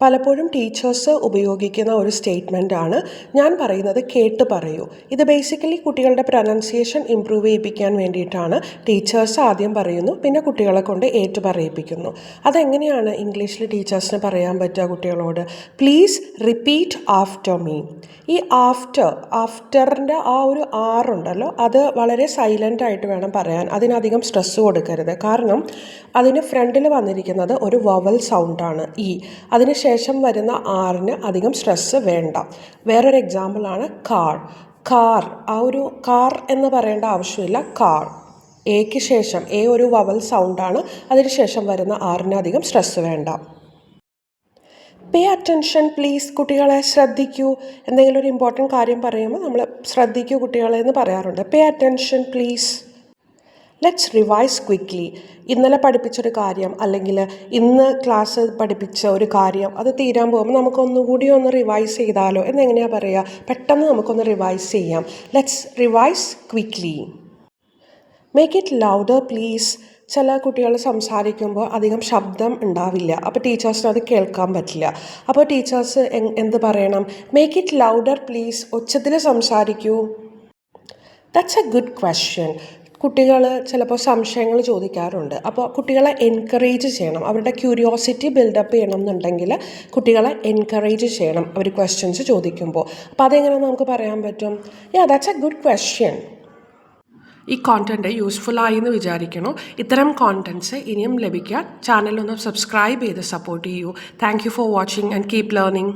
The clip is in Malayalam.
പലപ്പോഴും ടീച്ചേഴ്സ് ഉപയോഗിക്കുന്ന ഒരു സ്റ്റേറ്റ്മെൻറ്റാണ് ഞാൻ പറയുന്നത് കേട്ട് പറയൂ. ഇത് ബേസിക്കലി കുട്ടികളുടെ പ്രൊനൗൺസിയേഷൻ ഇമ്പ്രൂവ് ചെയ്യിപ്പിക്കാൻ വേണ്ടിയിട്ടാണ്. ടീച്ചേഴ്സ് ആദ്യം പറയുന്നു, പിന്നെ കുട്ടികളെ കൊണ്ട് ഏറ്റു പറയിപ്പിക്കുന്നു. അതെങ്ങനെയാണ് ഇംഗ്ലീഷിൽ ടീച്ചേഴ്സിന് പറയാൻ പറ്റുക കുട്ടികളോട്? Please repeat after me. ഈ ആഫ്റ്ററിൻ്റെ ആ ഒരു ആറുണ്ടല്ലോ, അത് വളരെ സൈലൻ്റ് ആയിട്ട് വേണം പറയാൻ. അതിനധികം സ്ട്രെസ്സ് കൊടുക്കരുത്. കാരണം അതിന് ഫ്രണ്ടിൽ വന്നിരിക്കുന്നത് ഒരു വവൽ സൗണ്ടാണ് ഇ. അതിനുശേഷം വരുന്ന ആറിന് അധികം സ്ട്രെസ്സ് വേണ്ട. വേറൊരു എക്സാമ്പിളാണ് കാർ. ആ ഒരു കാർ എന്ന് പറയേണ്ട ആവശ്യമില്ല. കാർ. എക്ക് ശേഷം എ ഒരു വവൽ സൗണ്ടാണ്. അതിനുശേഷം വരുന്ന ആറിന് അധികം സ്ട്രെസ്സ് വേണ്ട. Pay attention please. കുട്ടികളെ ശ്രദ്ധിക്കൂ. എന്തെങ്കിലും ഒരു ഇമ്പോർട്ടൻറ്റ് കാര്യം പറയുമ്പോൾ നമ്മൾ ശ്രദ്ധിക്കൂ കുട്ടികളെ എന്ന് പറയാറുണ്ട്. Pay attention please. Let's revise quickly. ഇന്നലെ പഠിപ്പിച്ചൊരു കാര്യം അല്ലെങ്കിൽ ഇന്ന് ക്ലാസ് പഠിപ്പിച്ച ഒരു കാര്യം അത് തീരാൻ പോകുമ്പോൾ നമുക്കൊന്നുകൂടി ഒന്ന് റിവൈസ് ചെയ്താലോ എന്നെങ്ങനെയാണ് പറയുക? പെട്ടെന്ന് നമുക്കൊന്ന് റിവൈസ് ചെയ്യാം. Let's revise quickly. Make it louder please. ചില കുട്ടികൾ സംസാരിക്കുമ്പോൾ അധികം ശബ്ദം ഉണ്ടാവില്ല. അപ്പോൾ ടീച്ചേഴ്സിന് അത് കേൾക്കാൻ പറ്റില്ല. അപ്പോൾ ടീച്ചേഴ്സ് എന്ത് പറയണം? Make it louder please. ഒച്ചത്തിൽ സംസാരിക്കൂ. That's a good question. കുട്ടികൾ ചിലപ്പോൾ സംശയങ്ങൾ ചോദിക്കാറുണ്ട്. അപ്പോൾ കുട്ടികളെ എൻകറേജ് ചെയ്യണം. അവരുടെ ക്യൂരിയോസിറ്റി ബിൽഡപ്പ് ചെയ്യണം എന്നുണ്ടെങ്കിൽ കുട്ടികളെ എൻകറേജ് ചെയ്യണം അവർ ക്വസ്റ്റ്യൻസ് ചോദിക്കുമ്പോൾ. അപ്പോൾ അതെങ്ങനെ നമുക്ക് പറയാൻ പറ്റും? That's a good question. ഈ കോണ്ടൻറ്റ് യൂസ്ഫുള്ളായി എന്ന് വിചാരിക്കണം. ഇത്തരം കോണ്ടൻറ്റ്സ് ഇനിയും ലഭിക്കാൻ ചാനലൊന്ന് സബ്സ്ക്രൈബ് ചെയ്ത് സപ്പോർട്ട് ചെയ്യൂ. Thank you for watching and keep learning.